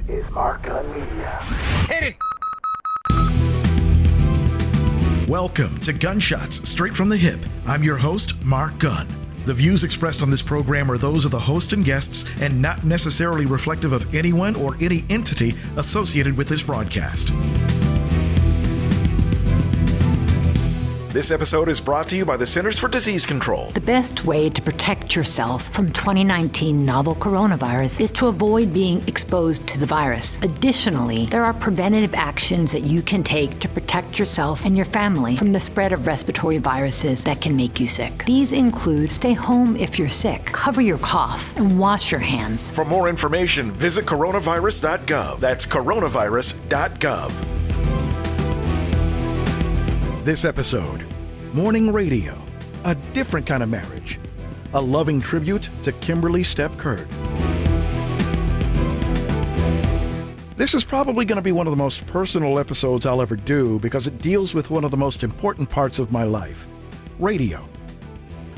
is Mark Gunn Media. Hit it! Welcome to Gunshots Straight from the Hip. I'm your host, Mark Gunn. The views expressed on this program are those of the host and guests and not necessarily reflective of anyone or any entity associated with this broadcast. This episode is brought to you by the Centers for Disease Control. The best way to protect yourself from 2019 novel coronavirus is to avoid being exposed to the virus. Additionally, there are preventative actions that you can take to protect yourself and your family from the spread of respiratory viruses that can make you sick. These include stay home if you're sick, cover your cough, and wash your hands. For more information, visit coronavirus.gov. That's coronavirus.gov. This episode, Morning Radio, a different kind of marriage. A loving tribute to Kymberlye Stepp Curd. This is probably going to be one of the most personal episodes I'll ever do because it deals with one of the most important parts of my life, radio.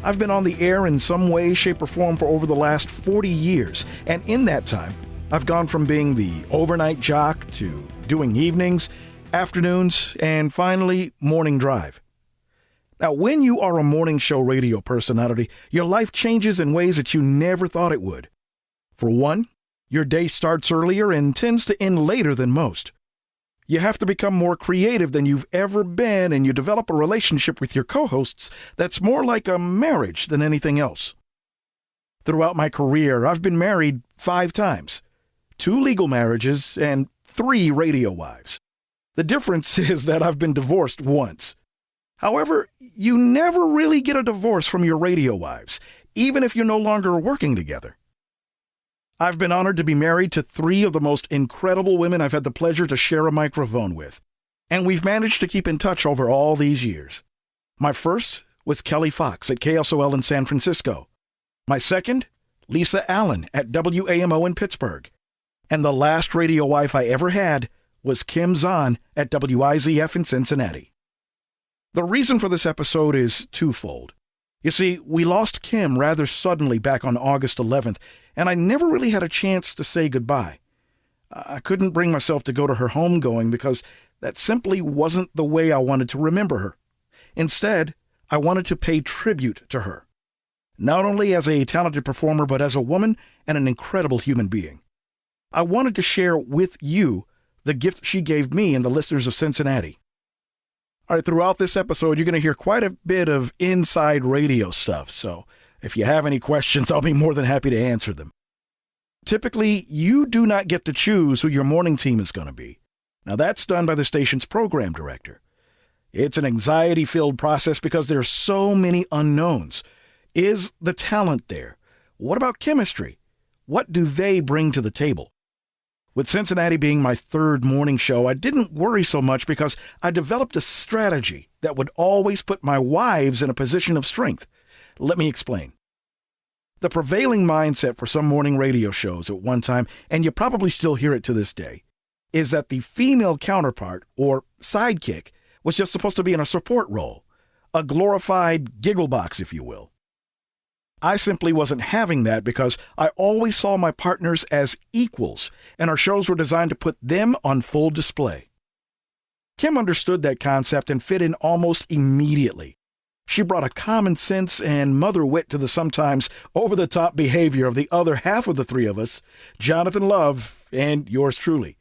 I've been on the air in some way, shape, or form for over the last 40 years, and in that time, I've gone from being the overnight jock to doing evenings, afternoons, and finally, morning drive. Now, when you are a morning show radio personality, your life changes in ways that you never thought it would. For one, your day starts earlier and tends to end later than most. You have to become more creative than you've ever been, and you develop a relationship with your co-hosts that's more like a marriage than anything else. Throughout my career, I've been married 5 times, 2 legal marriages, and 3 radio wives. The difference is that I've been divorced once. However, you never really get a divorce from your radio wives, even if you're no longer working together. I've been honored to be married to 3 of the most incredible women I've had the pleasure to share a microphone with, and we've managed to keep in touch over all these years. My first was Kelly Fox at KSOL in San Francisco. My second, Lisa Allen at WAMO in Pittsburgh. And the last radio wife I ever had was Kim Zahn at WIZF in Cincinnati. The reason for this episode is twofold. You see, we lost Kim rather suddenly back on August 11th, and I never really had a chance to say goodbye. I couldn't bring myself to go to her homegoing because that simply wasn't the way I wanted to remember her. Instead, I wanted to pay tribute to her, not only as a talented performer, but as a woman and an incredible human being. I wanted to share with you the gift she gave me and the listeners of Cincinnati. All right, throughout this episode, you're going to hear quite a bit of inside radio stuff, so if you have any questions, I'll be more than happy to answer them. Typically, you do not get to choose who your morning team is going to be. Now, that's done by the station's program director. It's an anxiety-filled process because there are so many unknowns. Is the talent there? What about chemistry? What do they bring to the table? With Cincinnati being my 3rd morning show, I didn't worry so much because I developed a strategy that would always put my wives in a position of strength. Let me explain. The prevailing mindset for some morning radio shows at one time, and you probably still hear it to this day, is that the female counterpart, or sidekick, was just supposed to be in a support role, a glorified giggle box, if you will. I simply wasn't having that because I always saw my partners as equals, and our shows were designed to put them on full display. Kim understood that concept and fit in almost immediately. She brought a common sense and mother wit to the sometimes over-the-top behavior of the other half of the 3 of us, Jonathan Love and yours truly.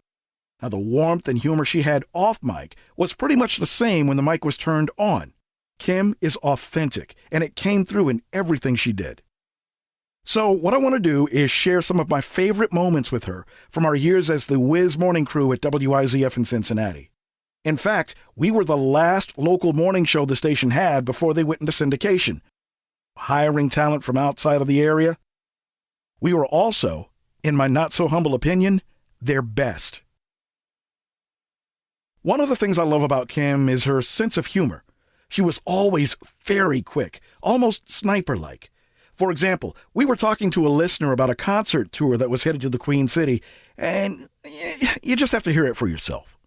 Now, the warmth and humor she had off mic was pretty much the same when the mic was turned on. Kim is authentic, and it came through in everything she did. So what I want to do is share some of my favorite moments with her from our years as the Wiz morning crew at WIZF in Cincinnati. In fact, we were the last local morning show the station had before they went into syndication, hiring talent from outside of the area. We were also, in my not-so-humble opinion, their best. One of the things I love about Kim is her sense of humor. She was always very quick, almost sniper-like. For example, we were talking to a listener about a concert tour that was headed to the Queen City, and you just have to hear it for yourself.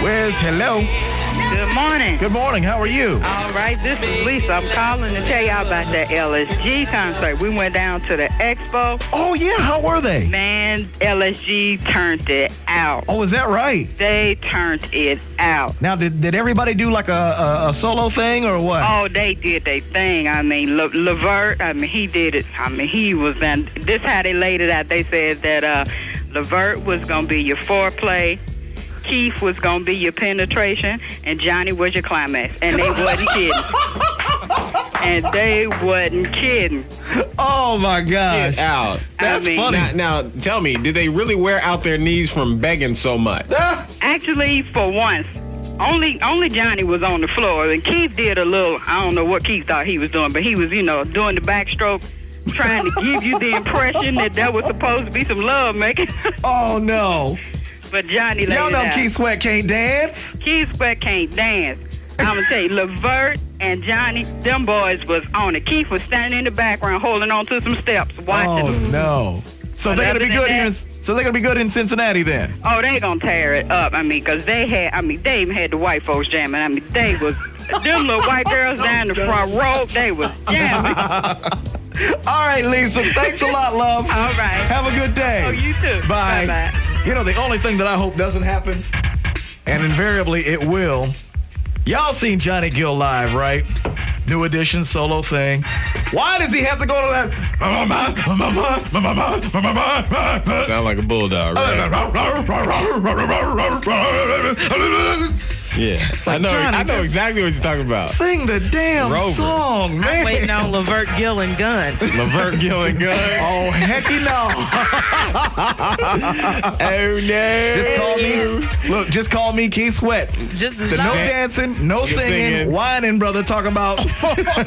Where's hello? Good morning. Good morning. How are you? All right, this is Lisa. I'm calling to tell y'all about that LSG concert. We went down to the expo. Oh, yeah. How were they? Man, LSG turned it out. Oh, is that right? They turned it out. Now, did everybody do like a solo thing or what? Oh, they did their thing. I mean, Levert, he did it. I mean, he was, and this how they laid it out. They said that Levert was going to be your foreplay, Keith was going to be your penetration, and Johnny was your climax. And they wasn't kidding. And they wasn't kidding. Oh, my gosh. Get out. That's funny. Now, tell me, did they really wear out their knees from begging so much? Actually, for once, only Johnny was on the floor. And Keith did a little, I don't know what Keith thought he was doing, but he was, doing the backstroke, trying to give you the impression that was supposed to be some love making. Oh, no. But Johnny laid Y'all it know out. Keith Sweat can't dance. Keith Sweat can't dance. I'm going to tell you, Levert and Johnny, them boys was on it. Keith was standing in the background holding on to some steps, watching Oh, them. no. So they're going to be good here. So they're going to be good in Cincinnati then. Oh, they going to tear it up. Because they even had the white folks jamming. They was, them little white girls down the front row, they was jamming. All right, Lisa. Thanks a lot, love. All right. Have a good day. Oh, you too. Bye. Bye-bye. The only thing that I hope doesn't happen, and invariably it will, y'all seen Johnny Gill live, right? New Edition solo thing. Why does he have to go to that? Sound like a bulldog, right? Yeah. like, Johnny, I know exactly what you're talking about. Sing the damn Rover. song, man. Waiting on Levert, Gill, and Gunn. Levert, Gill, and Gunn. Oh, hecky no. Oh, no. Just call me Keith Sweat. Just No dancing, no singing, whining, brother, talking about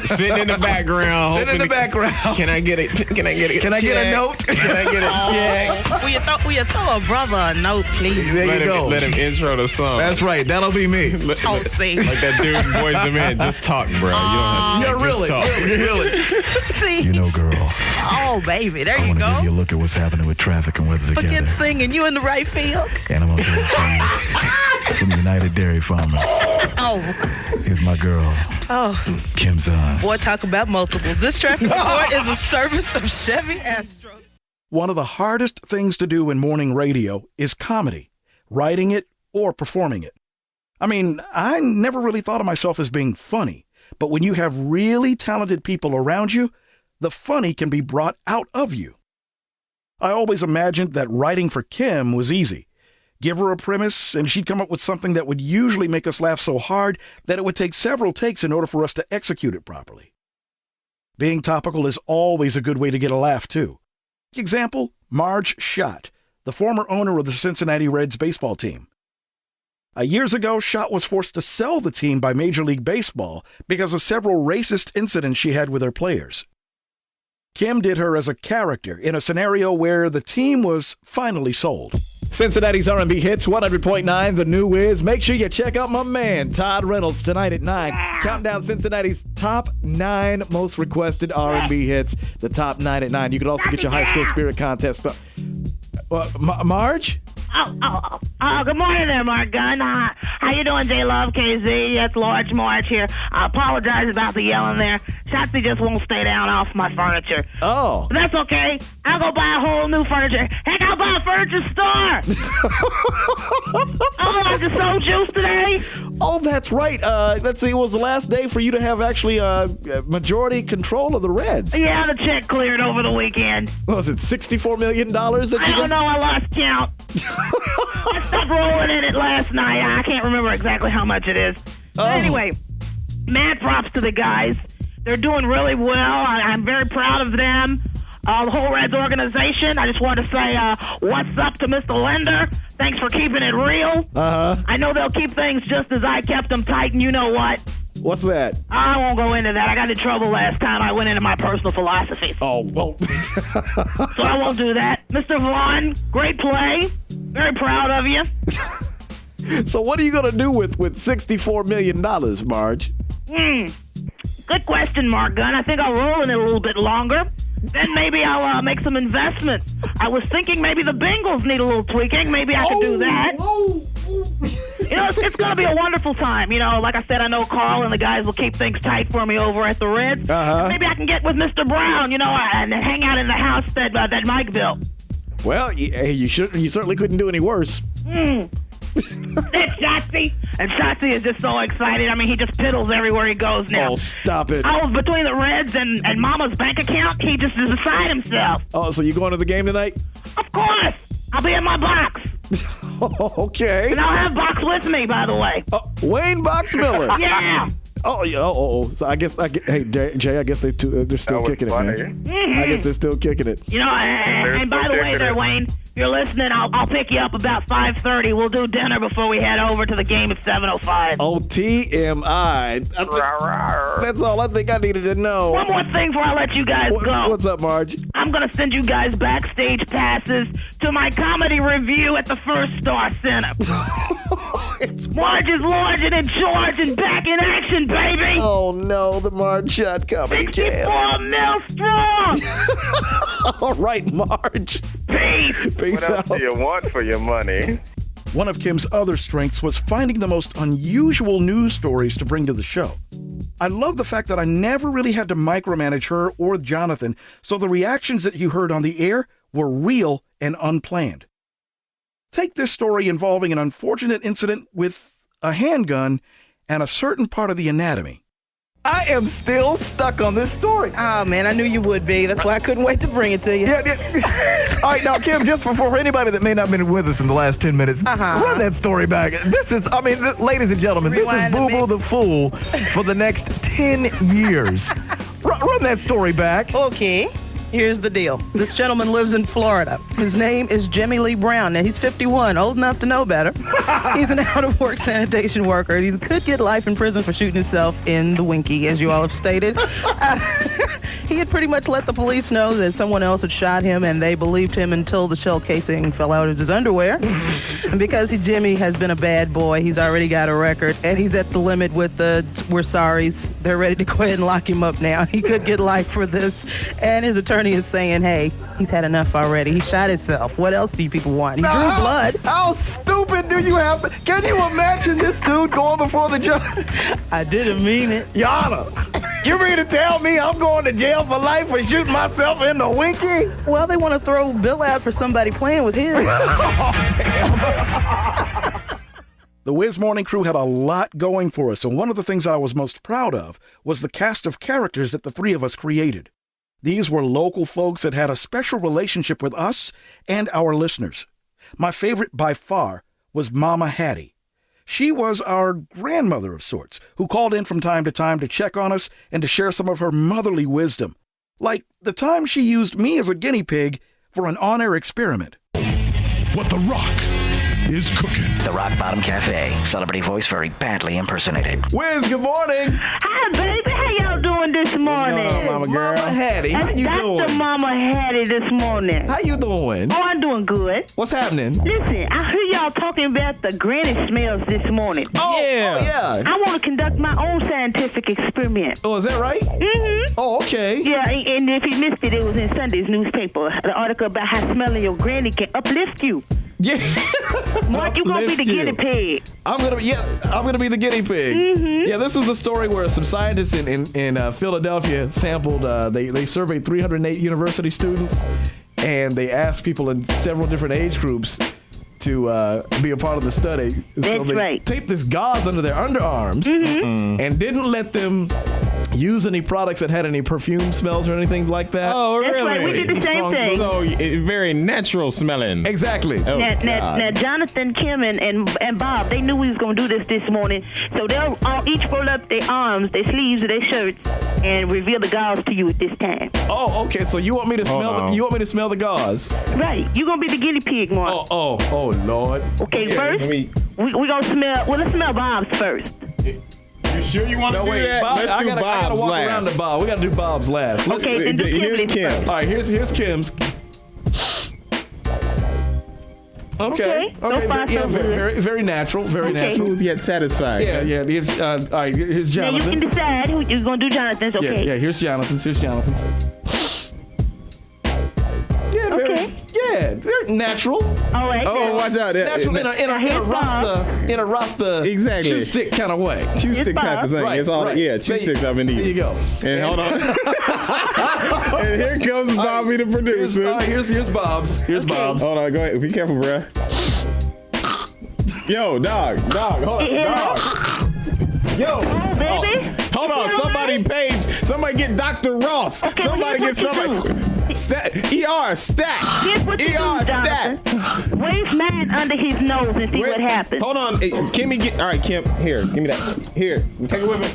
Sitting in the background. Sitting in the background. Can I get it? Can I get it? Can I get a note? Can I get a check? Will you throw a brother a note, please? There you go. Let him intro the song. That's right. That'll be me. Oh, see. Like that dude in Boys II Men. Just talk, bro. You don't have to Yeah, just talk. really. See? Girl, Oh, baby. There I you want to give you a go. look at what's happening with traffic and weather together. Forget singing. You in the right field. And I'm going to tell you from United Dairy Farmers. Oh. Here's my girl, Kim Zahn. Boy, talk about multiples. This traffic report is a service of Chevy Astro. One of the hardest things to do in morning radio is comedy, writing it or performing it. I mean, I never really thought of myself as being funny, but when you have really talented people around you, the funny can be brought out of you. I always imagined that writing for Kim was easy. Give her a premise, and she'd come up with something that would usually make us laugh so hard that it would take several takes in order for us to execute it properly. Being topical is always a good way to get a laugh, too. Example, Marge Schott, the former owner of the Cincinnati Reds baseball team. Years ago, Schott was forced to sell the team by Major League Baseball because of several racist incidents she had with her players. Kim did her as a character in a scenario where the team was finally sold. Cincinnati's R&B hits 100.9. The new is. Make sure you check out my man, Todd Reynolds, tonight at 9. Counting down Cincinnati's top 9 most requested R&B hits. The top 9 at 9. You can also get your high school spirit contest. Marge? Good morning there, Mark Gunn. How you doing, J-Love, KZ? It's Large March here. I apologize about the yelling there. Shotzi just won't stay down off my furniture. Oh. But that's okay. I'll go buy a whole new furniture. Heck, I'll buy a furniture store. I just sold juice today. Oh, that's right. Let's see. It was the last day for you to have actually majority control of the Reds. Yeah, the check cleared over the weekend. What was it, $64 million that you got? I don't know. I lost count. I stopped rolling in it last night. I can't remember exactly how much it is. But anyway, mad props to the guys. They're doing really well. I'm very proud of them. The whole Reds organization. I just want to say what's up to Mr. Lender. Thanks for keeping it real. I know they'll keep things just as I kept them tight, and you know what? What's that? I won't go into that. I got in trouble last time. I went into my personal philosophy. Oh, well. So I won't do that. Mr. Vaughn, great play. Very proud of you. So what are you going to do with $64 million, Marge? Good question, Mark Gunn. I think I'll roll in it a little bit longer. Then maybe I'll make some investments. I was thinking maybe the Bengals need a little tweaking. Maybe I could do that. It's going to be a wonderful time. Like I said, I know Carl and the guys will keep things tight for me over at the Reds. Uh-huh. Maybe I can get with Mr. Brown, and hang out in the house that Mike built. Well, you certainly couldn't do any worse. That's Shotzi. And Shotzi is just so excited. I mean, he just piddles everywhere he goes now. Oh, stop it. I was between the Reds and Mama's bank account. He just is beside himself. Oh, so you going to the game tonight? Of course. I'll be in my box. Okay. And I'll have Box with me, by the way. Wayne Box Miller. Yeah. Oh, yeah. So I guess, hey, Jay, I guess they're still kicking it, man. Mm-hmm. I guess they're still kicking it. And by the way there, Wayne, if you're listening, I'll pick you up about 5:30. We'll do dinner before we head over to the game at 7:05. Oh, TMI. That's all I think I needed to know. One more thing before I let you guys go. What's up, Marge? I'm going to send you guys backstage passes to my comedy review at the First Star Center. Marge is large and in charge and back in action, baby. Oh, no, the Marge Shot Comedy Jam. 64 mil strong. All right, Marge. Peace. Peace What else out. do you want for your money? One of Kim's other strengths was finding the most unusual news stories to bring to the show. I love the fact that I never really had to micromanage her or Jonathan, so the reactions that you heard on the air were real and unplanned. Take this story involving an unfortunate incident with a handgun and a certain part of the anatomy. I am still stuck on this story. Oh, man, I knew you would be. That's why I couldn't wait to bring it to you. Yeah. All right, now, Kim, just for anybody that may not have been with us in the last 10 minutes, run that story back. Ladies and gentlemen, Rewind this is Boo Boo the Fool for the next 10 years. Run that story back. Okay. Here's the deal. This gentleman lives in Florida. His name is Jimmy Lee Brown. Now, he's 51, old enough to know better. He's an out-of-work sanitation worker. He could get life in prison for shooting himself in the winky, as you all have stated. He had pretty much let the police know that someone else had shot him, and they believed him until the shell casing fell out of his underwear. And because Jimmy has been a bad boy, he's already got a record, and he's at the limit with the we're sorries. They're ready to go ahead and lock him up now. He could get life for this. And his attorney is saying, hey, he's had enough already. He shot himself. What else do you people want? He drew blood. How stupid do you have to... Can you imagine this dude going before the judge? I didn't mean it. Yana, you mean to tell me I'm going to jail for life for shooting myself in the winky? Well, they want to throw Bill out for somebody playing with his. The Wiz Morning Crew had a lot going for us, and one of the things I was most proud of was the cast of characters that the three of us created. These were local folks that had a special relationship with us and our listeners. My favorite by far was Mama Hattie. She was our grandmother of sorts, who called in from time to check on us and to share some of her motherly wisdom. Like the time she used me as a guinea pig for an on-air experiment. What the Rock is cooking. The Rock Bottom Cafe. Celebrity voice very badly impersonated. Wiz, good morning. Hi, baby. How y'all doing this morning? It's Mama Hattie. How you That's doing? Dr. Mama Hattie this morning. How you doing? Oh, I'm doing good. What's happening? Listen, I heard y'all talking about the granny smells this morning. Oh, yeah. I want to conduct my own scientific experiment. Oh, is that right? Mm-hmm. Oh, okay. Yeah, and if you missed it, it was in Sunday's newspaper. The article about how smelling your granny can uplift you. Yeah. Mark, you gonna be the guinea pig. I'm gonna be the guinea pig. Mm-hmm. Yeah, this is the story where some scientists in Philadelphia sampled. They surveyed 308 university students, and they asked people in several different age groups to be a part of the study. That's so they right. taped this gauze under their underarms and didn't let them use any products that had any perfume smells or anything like that. Oh, That's really? right. We did the same thing. So very natural smelling. Exactly. Oh, Now, Jonathan, Kim, and Bob, they knew we was gonna do this morning, so they'll all each roll up their arms, their sleeves, of their shirts, and reveal the gauze to you at this time. Oh, okay. So you want me to smell the gauze? Right. You gonna be the guinea pig, Mark. Oh, Lord. Okay, first we gonna smell. Well, let's smell Bob's first. You sure you want to do that? Bob, Let's do I gotta Bob's walk last. around the Bob. We gotta do Bob's last. Okay, then do Here's Kimberly's Kim. first. All right, here's Kim's. Okay. So far, so good. Very, very natural. Very Okay. natural. Smooth yet satisfied. Yeah. Here's, all right, here's Now you can Jonathan's. decide who you're gonna do. Jonathan's. Okay. Yeah. Here's Jonathan's. Yeah, Okay. Yeah, they're natural. All right. Oh, watch out. Natural in a rasta Exactly. chew stick kind of way. Chew stick type of thing. Right, It's all, right. yeah, chew sticks I've been eating. There you go. And hold on. And here comes Bobby, the producer. Here's Bob's. Here's Bob's. Hold on, go ahead. Be careful, bruh. Yo, dog, hold on, dog. Yo, baby. Hold on, somebody get Dr. Ross. Okay, Somebody get somebody. ER stat. Here's what you do, Jonathan. Wave man under his nose and see what happens. Hold on, hey, Kimmy, all right, Kim, here, give me that. Here, take it with me.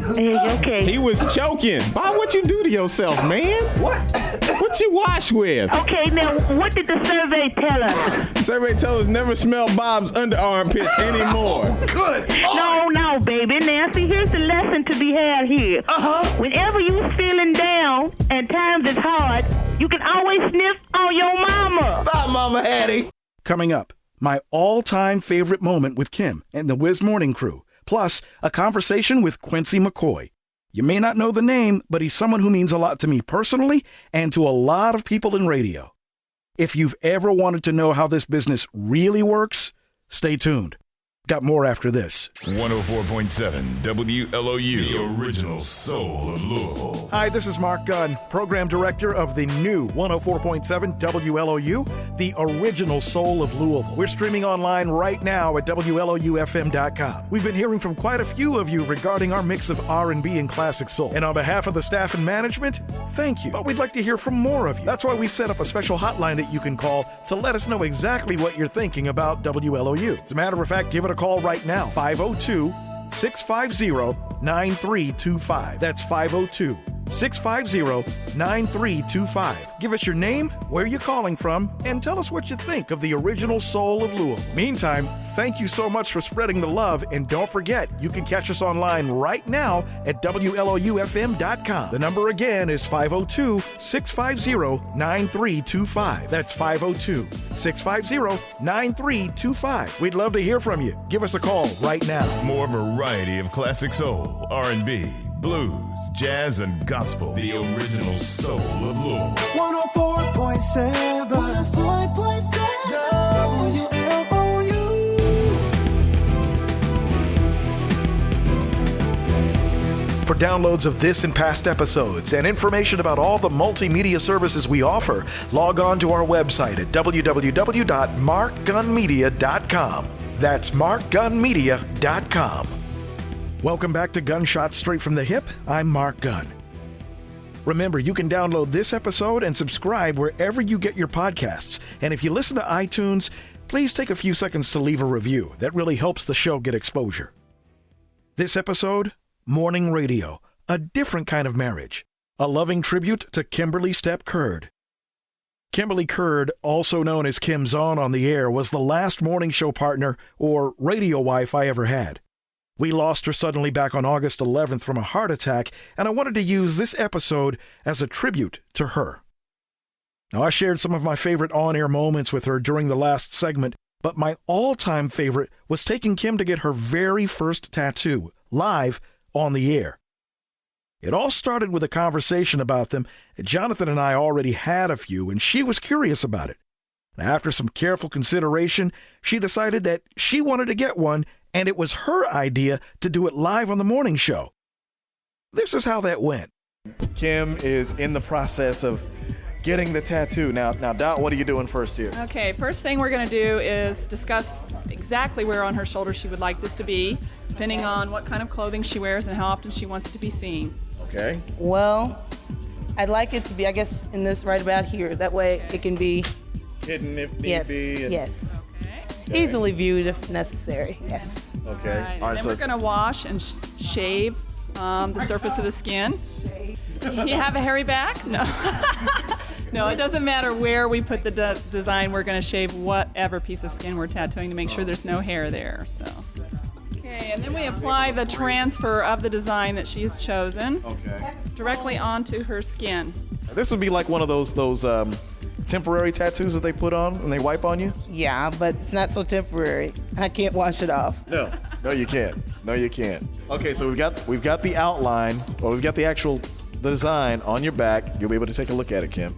Okay. He was choking. Bob, what you do to yourself, man? What you wash with? Okay, now what did the survey tell us? The survey tells us never smell Bob's underarmpit anymore. Good. No, baby. Now, see, here's the lesson to be had here. Whenever you're feeling down and times is hard, you can always sniff on your mama. Bye, Mama Hattie. Coming up, my all-time favorite moment with Kim and the Wiz Morning Crew, plus a conversation with Quincy McCoy. You may not know the name, but he's someone who means a lot to me personally and to a lot of people in radio. If you've ever wanted to know how this business really works, stay tuned. Got more after this. 104.7 WLOU, the original soul of Louisville. Hi, this is Mark Gunn, Program Director of the new 104.7 WLOU, the original soul of Louisville. We're streaming online right now at WLOUFM.com. We've been hearing from quite a few of you regarding our mix of R&B and classic soul. And on behalf of the staff and management, thank you. But we'd like to hear from more of you. That's why we set up a special hotline that you can call to let us know exactly what you're thinking about WLOU. As a matter of fact, give it a call right now. 502-650-9325. That's 502-650-9325. Give us your name, where you're calling from, and tell us what you think of the original soul of Louisville. Meantime, thank you so much for spreading the love, and don't forget, you can catch us online right now at WLOUFM.com. The number again is 502-650-9325. That's 502-650-9325. We'd love to hear from you. Give us a call right now. More variety of classic soul, R&B, blues, jazz, and gospel. The original soul of Louisville. 104.7 WLOU. For downloads of this and past episodes and information about all the multimedia services we offer, log on to our website at www.markgunmedia.com. That's markgunmedia.com. Welcome back to Gunshots Straight from the Hip. I'm Mark Gunn. Remember, you can download this episode and subscribe wherever you get your podcasts. And if you listen to iTunes, please take a few seconds to leave a review. That really helps the show get exposure. This episode, Morning Radio, a different kind of marriage. A loving tribute to Kymberlye Stepp Curd. Kymberlye Curd, also known as Kim Zahn on the air, was the last morning show partner or radio wife I ever had. We lost her suddenly back on August 11th from a heart attack, and I wanted to use this episode as a tribute to her. Now, I shared some of my favorite on-air moments with her during the last segment, but my all-time favorite was taking Kim to get her very first tattoo, live on the air. It all started with a conversation about them. Jonathan and I already had a few, and she was curious about it. After some careful consideration, she decided that she wanted to get one, and it was her idea to do it live on the morning show. This is how that went. Kim is in the process of getting the tattoo. Now, Dot, what are you doing first here? Okay, first thing we're going to do is discuss exactly where on her shoulder she would like this to be, depending on what kind of clothing she wears and how often she wants it to be seen. Okay. Well, I'd like it to be, I guess, in this right about here. That way it can be hidden if need yes, be. Yes. Easily viewed if necessary. Yes. Okay. All right, then we're going to wash and shave the surface of the skin. You have a hairy back? No. No, it doesn't matter where we put the design. We're going to shave whatever piece of skin we're tattooing to make sure there's no hair there. So, okay, and then we apply the transfer of the design that she's chosen directly onto her skin. This would be like one of those temporary tattoos that they put on and they wipe on you? Yeah, but it's not so temporary. I can't wash it off. No, you can't. No, you can't. Okay, so we've got the outline, or we've got the design on your back. You'll be able to take a look at it, Kim.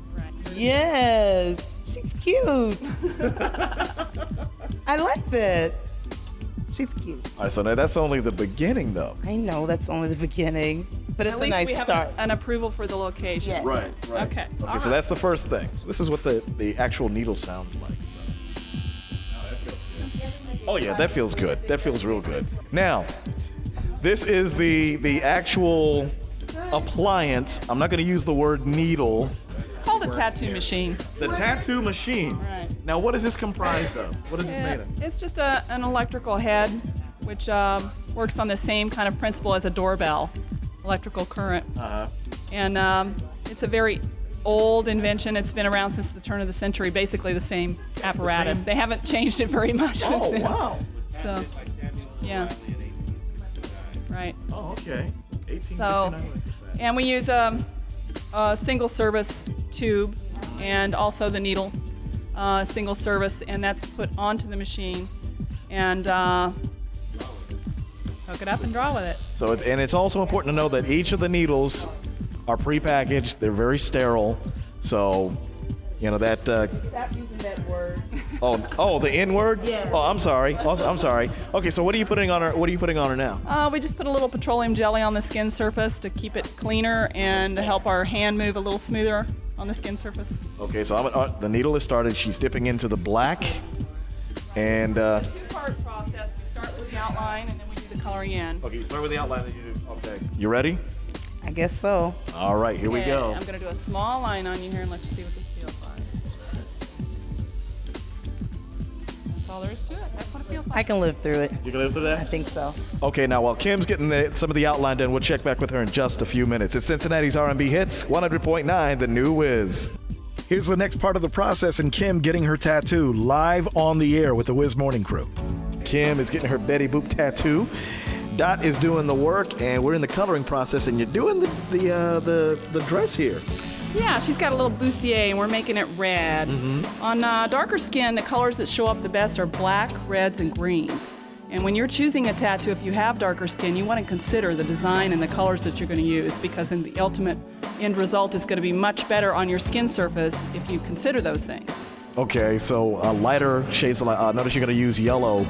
Yes, she's cute. I like that. She's cute. All right, so now that's only the beginning, though. I know that's only the beginning, but it's At a least nice we have start. an approval for the location. Yes. Right. Okay. Okay, so that's the first thing. This is what the actual needle sounds like. Oh yeah, that feels good. That feels real good. Now, this is the actual appliance. I'm not going to use the word needle. Called a tattoo machine. The tattoo machine. Right. Now, what is this comprised of? What is this made of? It's just an electrical head, which works on the same kind of principle as a doorbell, electrical current. And it's a very old invention. It's been around since the turn of the century, basically the same apparatus. They haven't changed it very much since then. Wow. So, yeah. Right. Oh, okay. 1869. So, and we use a single service tube and also the needle single service, and that's put onto the machine and hook it up and draw with it. So, it's also important to know that each of the needles are prepackaged. They're very sterile. So, you know that. Stop using that word. Oh, the N word. Yeah. Oh, I'm sorry. I'm sorry. Okay, so what are you putting on her? What are you putting on her now? We just put a little petroleum jelly on the skin surface to keep it cleaner and to help our hand move a little smoother on the skin surface. Okay, so the needle is started. She's dipping into the black, and. It's a two-part process. We start with the outline and then we do the coloring in. Okay, you start with the outline. And you do. Okay. You ready? I guess so. All right, here we go. I'm going to do a small line on you here and let you see what this feels like. That's all there is to it. That's what it feels like. I can live through it. You can live through that? I think so. Okay, now while Kim's getting some of the outline done, we'll check back with her in just a few minutes. It's Cincinnati's R&B Hits, 100.9, The New Wiz. Here's the next part of the process and Kim getting her tattoo live on the air with the Wiz Morning Crew. Kim is getting her Betty Boop tattoo. Dot is doing the work, and we're in the coloring process, and you're doing the dress here. Yeah, she's got a little bustier, and we're making it red. Mm-hmm. On darker skin, the colors that show up the best are black, reds, and greens. And when you're choosing a tattoo, if you have darker skin, you want to consider the design and the colors that you're going to use, because in the ultimate end result is going to be much better on your skin surface if you consider those things. Okay, so lighter shades of light. Notice you're going to use yellow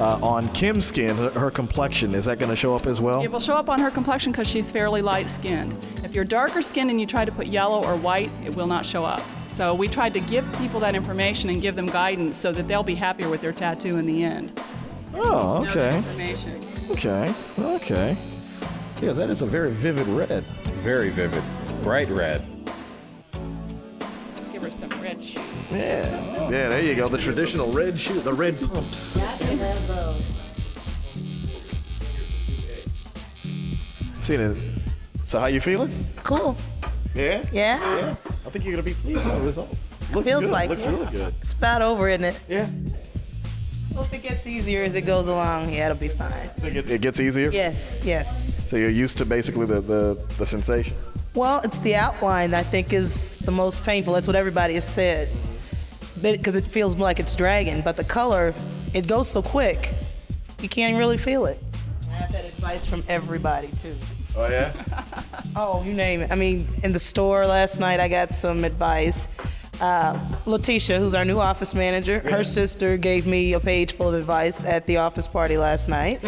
on Kim's skin, her complexion. Is that going to show up as well? It will show up on her complexion because she's fairly light-skinned. If you're darker skinned and you try to put yellow or white, it will not show up. So we tried to give people that information and give them guidance so that they'll be happier with their tattoo in the end. Oh, okay. Okay. Yeah, that is a very vivid red. Very vivid. Bright red. Let's give her some red shoes. Yeah, there you go. The traditional red shoe, the red pumps. Seen it. So how you feeling? Cool. Yeah? Yeah? I think you're going to be pleased with the results. Looks Feels good. like Looks it. really good. It's about over, isn't it? Yeah. Well, if it gets easier as it goes along, yeah, it'll be fine. It gets easier? Yes. So you're used to basically the sensation? Well, it's the outline that I think is the most painful. That's what everybody has said. Because it feels like it's dragging. But the color, it goes so quick, you can't really feel it. I've had advice from everybody, too. Oh, yeah? Oh, you name it. I mean, in the store last night, I got some advice. Letitia, who's our new office manager, her sister gave me a page full of advice at the office party last night.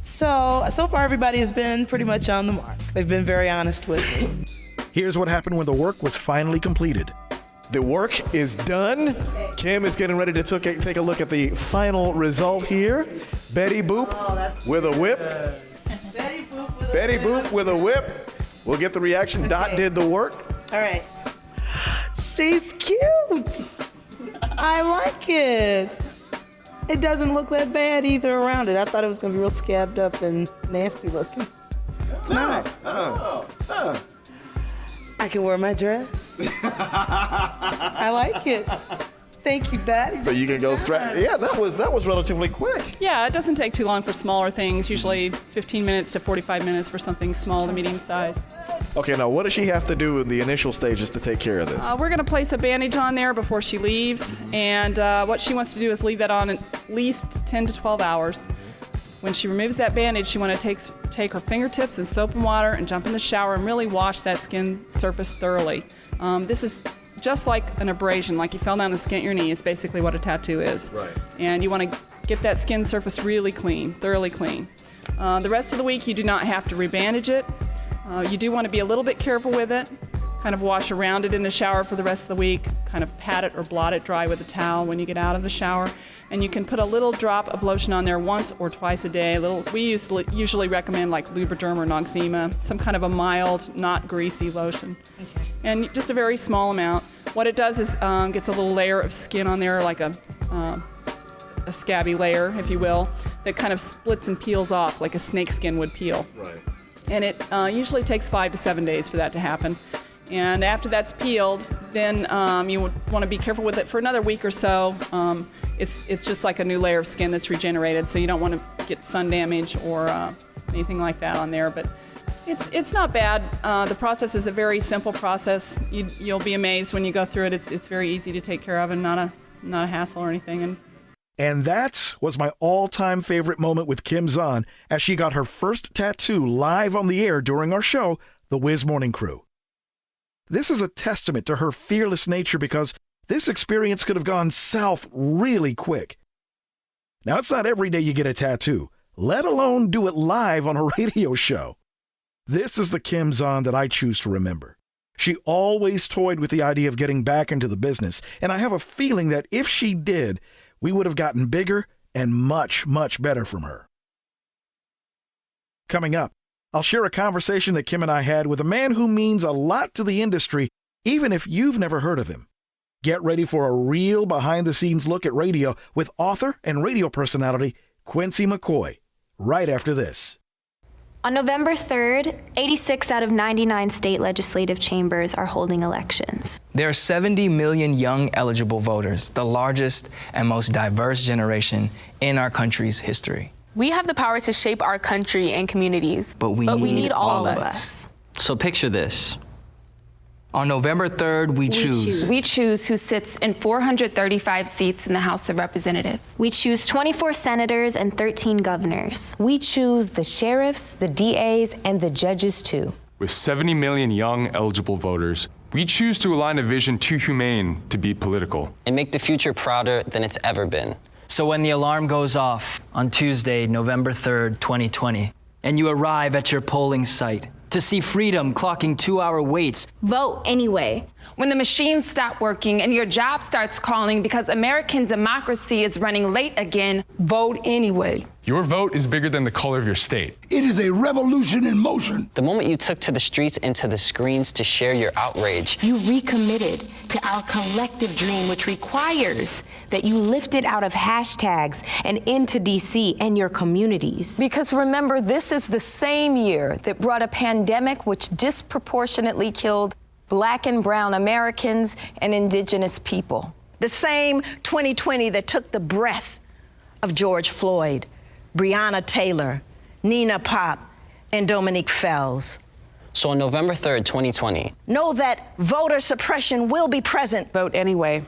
So far everybody has been pretty much on the mark. They've been very honest with me. Here's what happened when the work was finally completed. The work is done. Kim is getting ready to take a look at the final result here. Betty Boop with a whip. Betty Boop with a whip. We'll get the reaction. Okay. Dot did the work. All right. She's cute. I like it. It doesn't look that bad either around it. I thought it was going to be real scabbed up and nasty looking. It's not. I can wear my dress. I like it. Thank you, Daddy. So you can go straight. Yeah, that was relatively quick. Yeah, it doesn't take too long for smaller things. Usually 15 minutes to 45 minutes for something small to medium size. Okay, now what does she have to do in the initial stages to take care of this? We're going to place a bandage on there before she leaves, and what she wants to do is leave that on at least 10 to 12 hours. When she removes that bandage, she wants to take her fingertips and soap and water and jump in the shower and really wash that skin surface thoroughly. This is just like an abrasion, like you fell down and skinned your knee is basically what a tattoo is. Right. And you want to get that skin surface really clean, thoroughly clean. The rest of the week, you do not have to rebandage it. You do want to be a little bit careful with it, kind of wash around it in the shower for the rest of the week, kind of pat it or blot it dry with a towel when you get out of the shower. And you can put a little drop of lotion on there once or twice a day. We usually recommend like Lubriderm or Noxzema, some kind of a mild, not greasy lotion. Okay. And just a very small amount. What it does is gets a little layer of skin on there, like a scabby layer, if you will, that kind of splits and peels off like a snake skin would peel. Right. And it usually takes 5 to 7 days for that to happen. And after that's peeled, then you would want to be careful with it for another week or so. It's just like a new layer of skin that's regenerated, so you don't want to get sun damage or anything like that on there. But it's not bad. The process is a very simple process. You'll be amazed when you go through it. It's very easy to take care of and not a hassle or anything. And that was my all-time favorite moment with Kim Zahn as she got her first tattoo live on the air during our show, The Wiz Morning Crew. This is a testament to her fearless nature because this experience could have gone south really quick. Now, it's not every day you get a tattoo, let alone do it live on a radio show. This is the Kim Zahn that I choose to remember. She always toyed with the idea of getting back into the business, and I have a feeling that if she did, we would have gotten bigger and much, much better from her. Coming up, I'll share a conversation that Kim and I had with a man who means a lot to the industry, even if you've never heard of him. Get ready for a real behind-the-scenes look at radio with author and radio personality Quincy McCoy, right after this. On November 3rd, 86 out of 99 state legislative chambers are holding elections. There are 70 million young eligible voters, the largest and most diverse generation in our country's history. We have the power to shape our country and communities, but we need all of us. So picture this. On November 3rd, we choose. We choose who sits in 435 seats in the House of Representatives. We choose 24 senators and 13 governors. We choose the sheriffs, the DAs, and the judges too. With 70 million young eligible voters, we choose to align a vision too humane to be political. And make the future prouder than it's ever been. So when the alarm goes off on Tuesday, November 3rd, 2020, and you arrive at your polling site to see freedom clocking 2-hour waits, vote anyway. When the machines stop working and your job starts calling because American democracy is running late again, vote anyway. Your vote is bigger than the color of your state. It is a revolution in motion. The moment you took to the streets and to the screens to share your outrage, you recommitted to our collective dream, which requires that you lift it out of hashtags and into DC and your communities. Because remember, this is the same year that brought a pandemic which disproportionately killed Black and brown Americans and indigenous people. The same 2020 that took the breath of George Floyd, Breonna Taylor, Nina Pop, and Dominique Fells. So on November 3rd, 2020, know that voter suppression will be present. Vote anyway.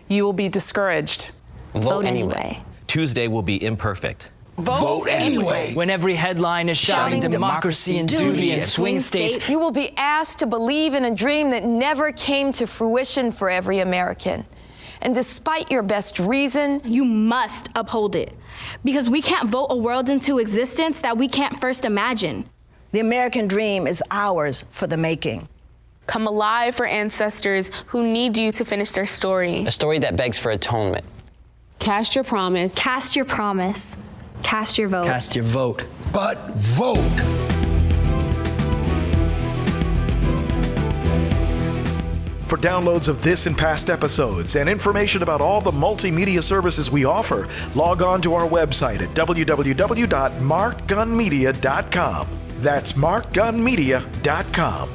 You will be discouraged. Vote anyway. Tuesday will be imperfect. Vote anyway. When every headline is shouting democracy and duty in swing states, you will be asked to believe in a dream that never came to fruition for every American. And despite your best reason, you must uphold it. Because we can't vote a world into existence that we can't first imagine. The American dream is ours for the making. Come alive for ancestors who need you to finish their story. A story that begs for atonement. Cast your promise. Cast your promise. Cast your vote. Cast your vote. But vote. For downloads of this and past episodes and information about all the multimedia services we offer, log on to our website at www.markgunmedia.com. That's markgunmedia.com.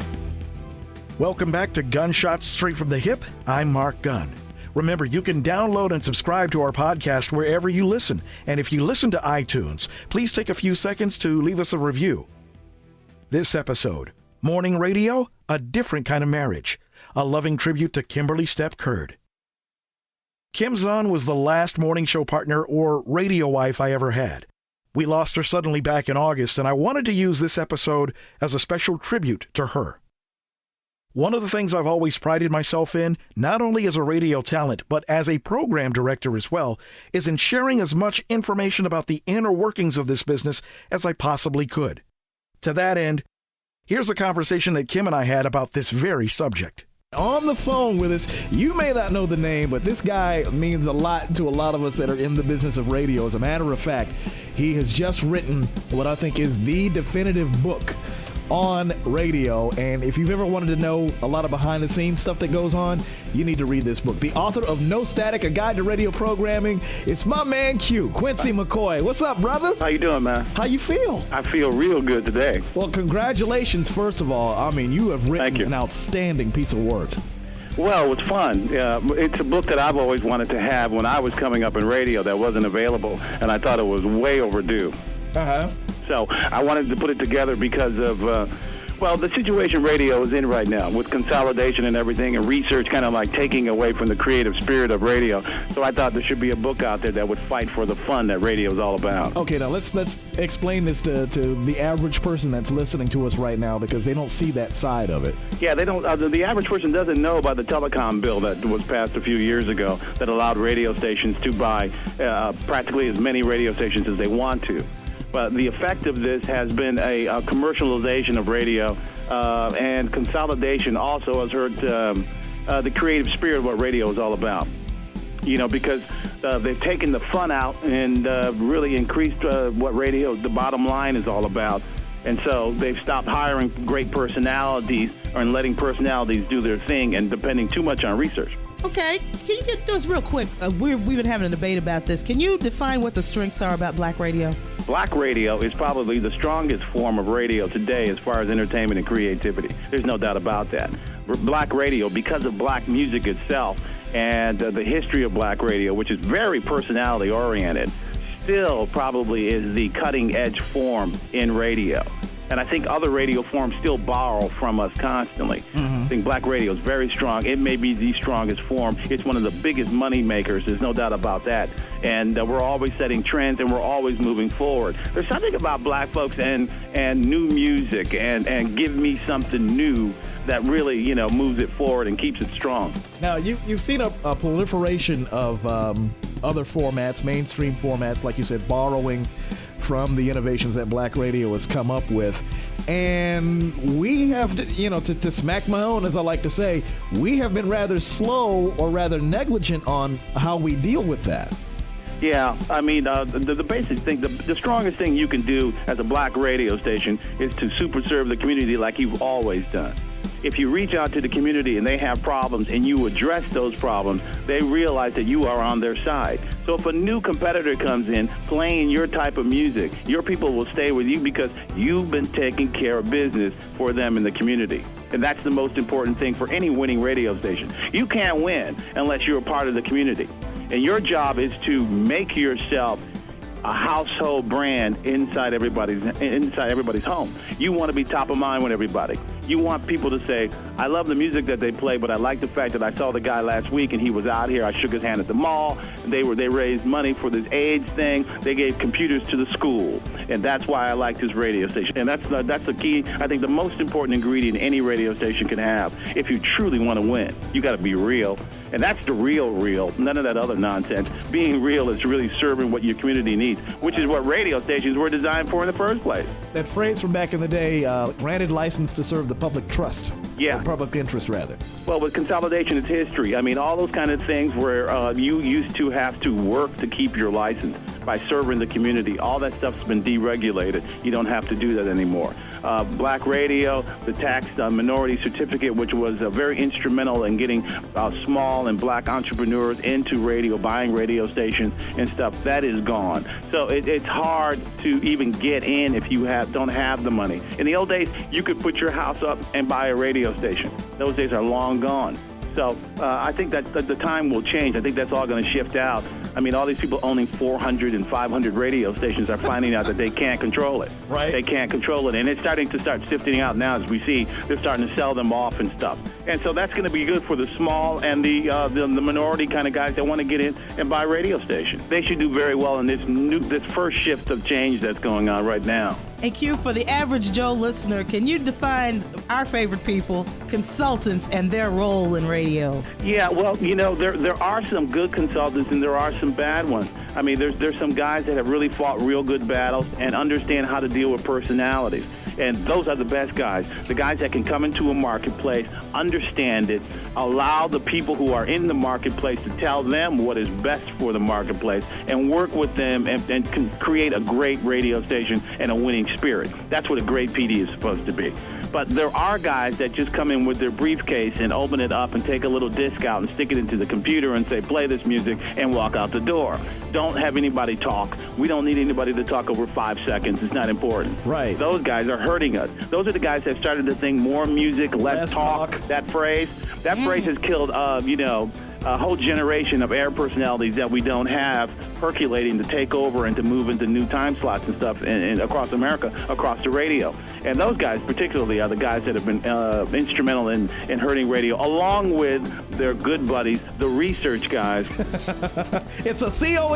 Welcome back to Gunshots Straight from the Hip. I'm Mark Gunn. Remember, you can download and subscribe to our podcast wherever you listen. And if you listen to iTunes, please take a few seconds to leave us a review. This episode, Morning Radio, A Different Kind of Marriage, a loving tribute to Kymberlye Stepp Curd. Kim Zahn was the last morning show partner or radio wife I ever had. We lost her suddenly back in August, and I wanted to use this episode as a special tribute to her. One of the things I've always prided myself in, not only as a radio talent, but as a program director as well, is in sharing as much information about the inner workings of this business as I possibly could. To that end, here's a conversation that Kim and I had about this very subject. On the phone with us, you may not know the name, but this guy means a lot to a lot of us that are in the business of radio. As a matter of fact, he has just written what I think is the definitive book on radio, and if you've ever wanted to know a lot of behind-the-scenes stuff that goes on, you need to read this book. The author of No Static, A Guide to Radio Programming, it's my man Q, Quincy McCoy. What's up, brother? How you doing, man? How you feel? I feel real good today. Well, congratulations, first of all. I mean, you have written an outstanding piece of work. Well, it was fun. It's a book that I've always wanted to have when I was coming up in radio that wasn't available, and I thought it was way overdue. Uh-huh. So I wanted to put it together because of, the situation radio is in right now with consolidation and everything, and research kind of like taking away from the creative spirit of radio. So I thought there should be a book out there that would fight for the fun that radio is all about. Okay, now let's explain this to the average person that's listening to us right now, because they don't see that side of it. Yeah, they don't. The average person doesn't know about the telecom bill that was passed a few years ago that allowed radio stations to buy practically as many radio stations as they want to. But the effect of this has been a commercialization of radio and consolidation also has hurt the creative spirit of what radio is all about. You know, because they've taken the fun out and really increased what radio, the bottom line, is all about. And so they've stopped hiring great personalities and letting personalities do their thing and depending too much on research. Okay, can you get those real quick? We've been having a debate about this. Can you define what the strengths are about black radio? Black radio is probably the strongest form of radio today as far as entertainment and creativity. There's no doubt about that. Black radio, because of black music itself and the history of black radio, which is very personality-oriented, still probably is the cutting-edge form in radio. And I think other radio forms still borrow from us constantly. Mm-hmm. I think black radio is very strong. It may be the strongest form. It's one of the biggest money makers. There's no doubt about that. And we're always setting trends, and we're always moving forward. There's something about black folks and new music and give me something new that really, moves it forward and keeps it strong. Now, you've seen a proliferation of other formats, mainstream formats, like you said, borrowing from the innovations that black radio has come up with. And we have to, to smack my own, as I like to say, we have been rather slow or rather negligent on how we deal with that. Yeah, I mean, the basic thing, the strongest thing you can do as a black radio station is to super serve the community like you've always done. If you reach out to the community and they have problems and you address those problems, they realize that you are on their side. So if a new competitor comes in playing your type of music, your people will stay with you because you've been taking care of business for them in the community. And that's the most important thing for any winning radio station. You can't win unless you're a part of the community. And your job is to make yourself a household brand inside everybody's home. You want to be top of mind with everybody. You want people to say, I love the music that they play, but I like the fact that I saw the guy last week and he was out here. I shook his hand at the mall. They raised money for this AIDS thing. They gave computers to the school. And that's why I like this radio station. And that's the key, I think, the most important ingredient any radio station can have. If you truly want to win, you got to be real. And that's the real, none of that other nonsense. Being real is really serving what your community needs, which is what radio stations were designed for in the first place. That phrase from back in the day, granted license to serve the public trust. Yeah. Or public interest, rather. Well, with consolidation, it's history. I mean, all those kind of things where you used to have to work to keep your license by serving the community. All that stuff's been deregulated. You don't have to do that anymore. Black radio, the tax minority certificate, which was very instrumental in getting small and black entrepreneurs into radio, buying radio stations and stuff, that is gone. So it's hard to even get in if you don't have the money. In the old days, you could put your house up and buy a radio station. Those days are long gone. So I think that the time will change. I think that's all going to shift out. I mean, all these people owning 400 and 500 radio stations are finding out that they can't control it. Right. They can't control it. And it's starting to sifting out now as we see. They're starting to sell them off and stuff. And so that's going to be good for the small and the minority kind of guys that want to get in and buy radio stations. They should do very well in this first shift of change that's going on right now. Hey, Q, for the average Joe listener, can you define our favorite people, consultants, and their role in radio? Yeah, well, there are some good consultants and there are some bad ones. I mean, there's some guys that have really fought real good battles and understand how to deal with personalities. And those are the best guys, the guys that can come into a marketplace, understand it, allow the people who are in the marketplace to tell them what is best for the marketplace, and work with them and can create a great radio station and a winning spirit. That's what a great PD is supposed to be. But there are guys that just come in with their briefcase and open it up and take a little disc out and stick it into the computer and say, play this music, and walk out the door. Don't have anybody talk. We don't need anybody to talk over 5 seconds. It's not important. Right. Those guys are hurting us. Those are the guys that started to think more music, less talk. That phrase has killed, a whole generation of air personalities that we don't have percolating to take over and to move into new time slots and stuff and across America, across the radio. And those guys particularly are the guys that have been instrumental in hurting radio, along with their good buddies, the research guys. It's a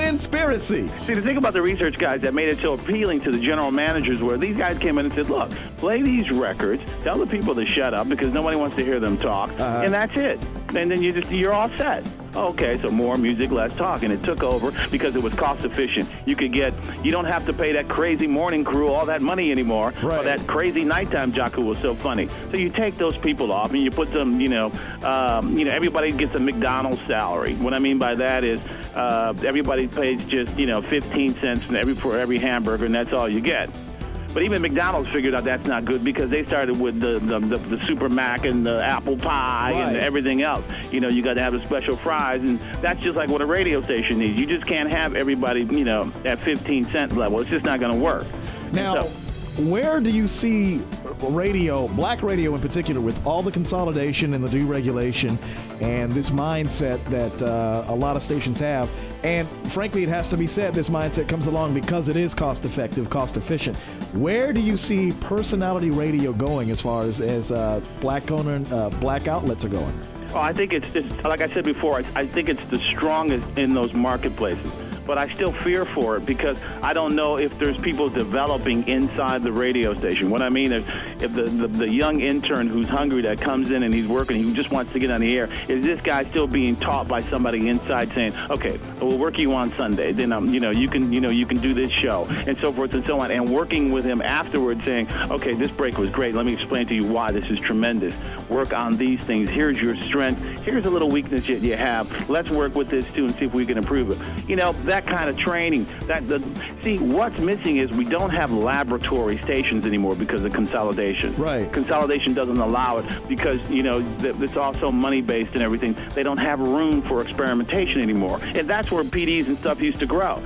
conspiracy. See, the thing about the research guys that made it so appealing to the general managers were these guys came in and said, look, play these records, tell the people to shut up because nobody wants to hear them talk, and that's it. And then you're all set. Okay, so more music, less talk. And it took over because it was cost efficient. You don't have to pay that crazy morning crew all that money anymore, or that crazy nighttime jock who was so funny. So you take those people off and you put them, everybody gets a McDonald's salary. What I mean by that is everybody pays just, 15 cents for every hamburger, and that's all you get. But even McDonald's figured out that's not good because they started with the Super Mac and the apple pie and everything else. You got to have the special fries, and that's just like what a radio station needs. You just can't have everybody, at 15-cent level. It's just not going to work. Now, where do you see radio, black radio in particular, with all the consolidation and the deregulation and this mindset that a lot of stations have? And frankly, it has to be said, this mindset comes along because it is cost-effective, cost-efficient. Where do you see personality radio going as far as black outlets are going? Oh, I think it's like I said before, I think it's the strongest in those marketplaces. But I still fear for it because I don't know if there's people developing inside the radio station. What I mean is if the young intern who's hungry that comes in and he's working, he just wants to get on the air, is this guy still being taught by somebody inside saying, okay, we'll work you on Sunday, then you can do this show, and so forth and so on, and working with him afterwards saying, okay, this break was great, let me explain to you why this is tremendous. Work on these things. Here's your strength. Here's a little weakness that you have. Let's work with this too and see if we can improve it. That kind of training. See, what's missing is we don't have laboratory stations anymore because of consolidation. Right. Consolidation doesn't allow it because, it's also money-based and everything. They don't have room for experimentation anymore. And that's where PDs and stuff used to grow.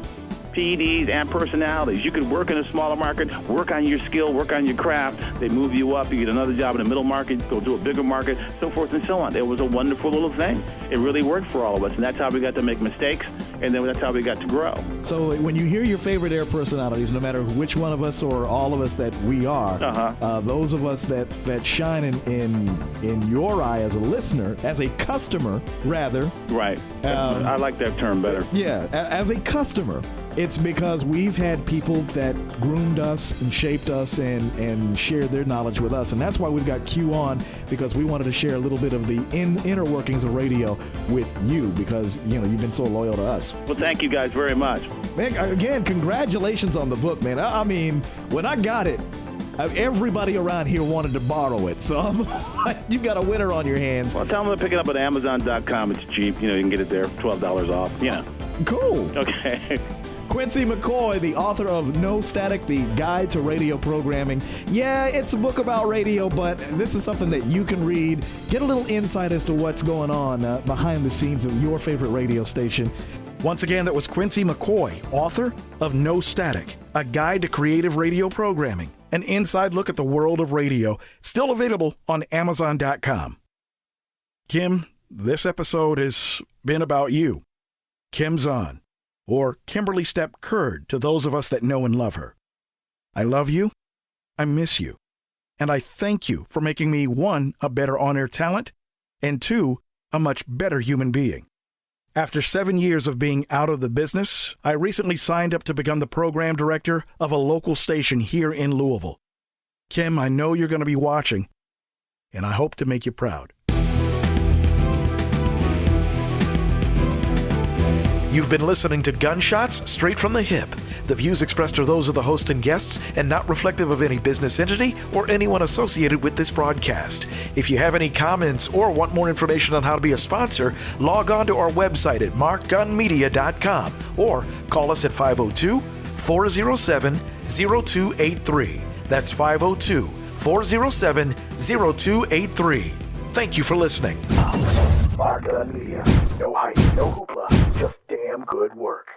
PDs and personalities. You could work in a smaller market, work on your skill, work on your craft. They move you up. You get another job in the middle market, go to a bigger market, so forth and so on. It was a wonderful little thing. It really worked for all of us, and that's how we got to make mistakes, and then that's how we got to grow. So when you hear your favorite air personalities, no matter which one of us or all of us that we are, those of us that shine in your eye as a listener, as a customer, rather. Right. I like that term better. Yeah. As a customer, it's because we've had people that groomed us and shaped us and shared their knowledge with us. And that's why we've got Q on, because we wanted to share a little bit of the inner workings of radio with you because, you've been so loyal to us. Well, thank you guys very much. Man, again, congratulations on the book, man. I mean, when I got it, everybody around here wanted to borrow it. So you've got a winner on your hands. Well, tell them to pick it up at Amazon.com. It's cheap. You can get it there, $12 off. Cool. Okay. Quincy McCoy, the author of No Static, the Guide to Radio Programming. Yeah, it's a book about radio, but this is something that you can read, get a little insight as to what's going on behind the scenes of your favorite radio station. Once again, that was Quincy McCoy, author of No Static, a guide to creative radio programming, an inside look at the world of radio, still available on Amazon.com. Kim, this episode has been about you, Kim Zahn, or Kymberlye Stepp Curd to those of us that know and love her. I love you, I miss you, and I thank you for making me, 1, a better on-air talent, and 2, a much better human being. After 7 years of being out of the business, I recently signed up to become the program director of a local station here in Louisville. Kim, I know you're going to be watching, and I hope to make you proud. You've been listening to Gunshots Straight from the Hip. The views expressed are those of the host and guests and not reflective of any business entity or anyone associated with this broadcast. If you have any comments or want more information on how to be a sponsor, log on to our website at markgunmedia.com or call us at 502-407-0283. That's 502-407-0283. Thank you for listening. Mark Gun Media. No hype, no hoopla, just damn good work.